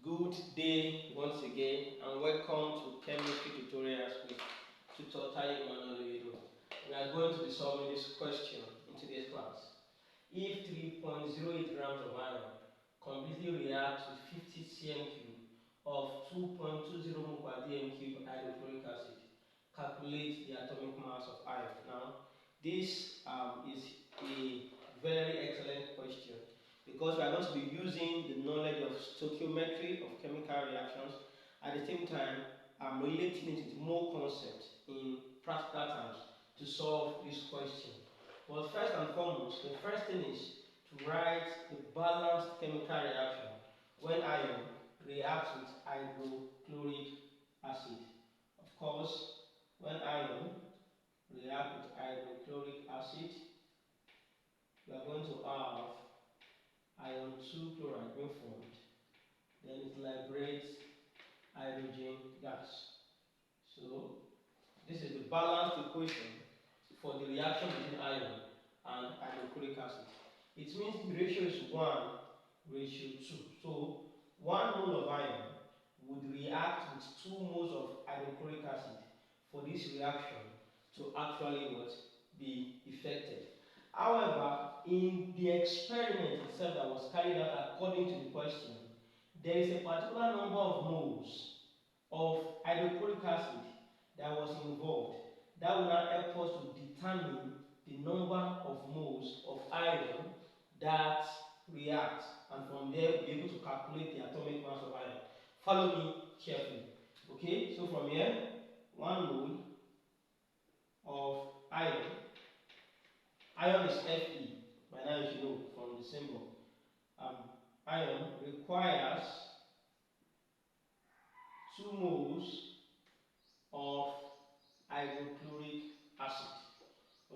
Good day once again, and welcome to chemistry tutorials with tutor Taye Emmanuel. We are going to be solving this question in today's class. If 3.08 grams of iron completely reacts with 50 cm cube of 2.20 mol per dm cube hydrochloric acid, calculate the atomic mass of iron. Now, this is a very excellent question, because we are going to be using the knowledge of stoichiometry of chemical reactions. At the same time, I'm relating it with more concepts in practical terms to solve this question. But first and foremost, the first thing is to write the balanced chemical reaction when iron reacts with hydrochloric acid. Of course, when iron reacts with hydrochloric acid, we are going to have iron 2 chloride being formed. Then it liberates hydrogen gas. So this is the balanced equation for the reaction between iron and hydrochloric acid. It means the ratio is 1:2. So 1 mole of iron would react with 2 moles of hydrochloric acid for this reaction to actually be effective. However, in the experiment itself that was carried out according to the question, there is a particular number of moles of hydrochloric acid that was involved. That will now help us to determine the number of moles of iron that react, and from there we'll be able to calculate the atomic mass of iron. Follow me carefully. Okay, so from here, 1 mole of iron. Iron is Fe. By now you should know from the symbol. Iron requires 2 moles of hydrochloric acid.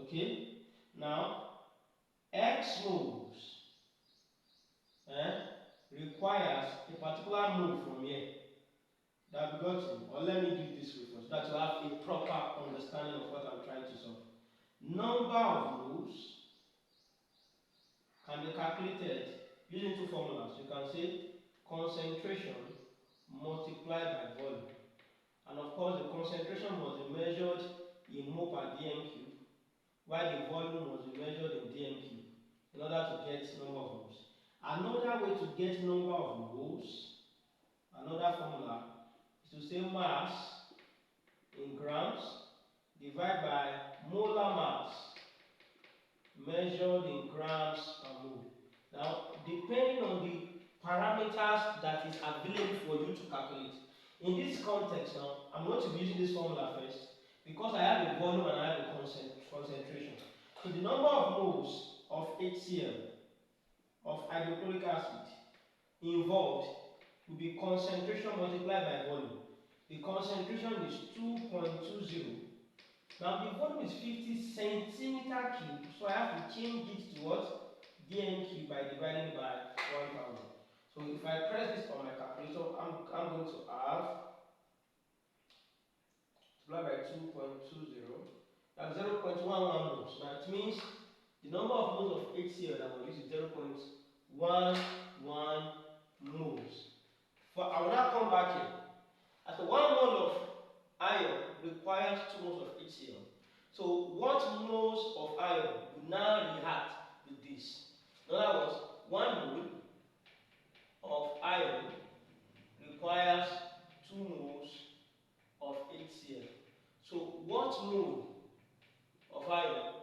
Okay? Now, X moles requires a particular mole from here that we got to. Or let me do it this way first, so that you have a proper understanding of what I'm trying to solve. Number of moles can be calculated using 2 formulas. You can say concentration multiplied by volume. And of course, the concentration must be measured in mole per dm cube, while the volume must be measured in dm cube in order to get number of moles. Another way to get number of moles, another formula, is to say mass in grams divided by molar mass measured in grams per mole. Now, depending on the parameters that is available for you to calculate. In this context now, I'm going to be using this formula first, because I have a volume and I have a concentration. So the number of moles of HCl, of hydrochloric acid, involved will be concentration multiplied by volume. The concentration is 2.20. Now the volume is 50 centimeter cube, so I have to change it to what? dm cube by dividing by 1000. So if I press this on my calculator, I'm going to have multiplied by 2.20, that's 0.11 moles. Now it means the number of moles of HCl that we use is 0.11 moles. I will now come back here. As 1 mole of iron requires 2 moles of HCl. So what moles of iron will now react with this? In other words, 1 mole of iron requires 2 moles of HCl. So what mole of iron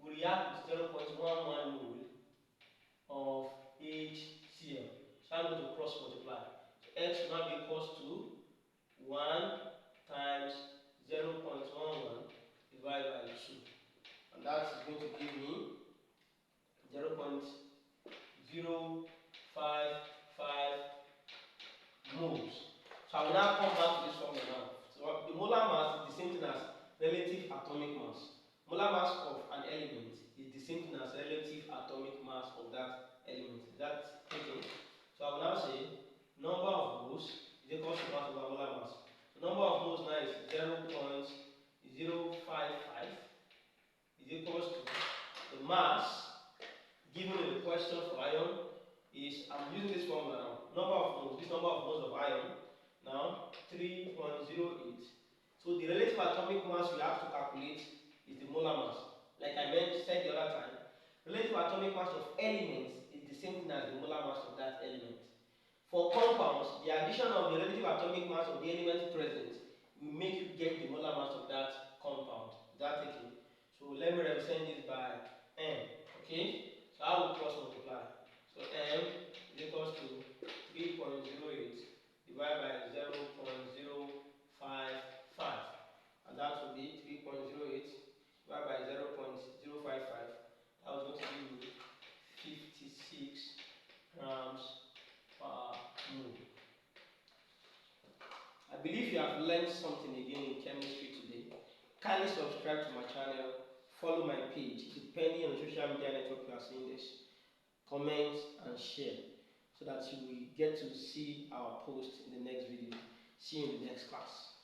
will react with 0.11 mole of HCl? So I'm going to cross multiply. So X will now be equals to 1 times 0.11 divided by 2. And that is going to give me 0.055 moles. So I will now come back to this formula now. So the molar mass is the same thing as relative atomic mass. Molar mass of an element is the same thing as relative atomic mass of that element. Is that okay? So I will now say number of moles is equal to mass over molar mass. The number of moles now is 0.055 is equals to the mass given in the question for iron is, I'm using this formula now. Number of moles, this number number of moles of iron. Now 3.08. So the relative atomic mass we have to calculate is the molar mass. Like I said the other time, relative atomic mass of elements is the same thing as the molar mass of that element. For compounds, the addition of the relative atomic mass of the element present will make you get the molar mass of that compound. Is that okay? So let me represent this by m. Okay? So I will cross multiply. So m is equals to 3.08 divided by 0.055. And that will be 3.08 divided by 0.055. That was going to give me 56 grams per mole. I believe you have learned something again in chemistry today. Kindly subscribe to my channel, follow my page, depending on the social media network you are seeing this. Comment and share so that you will get to see our post in the next video. See you in the next class.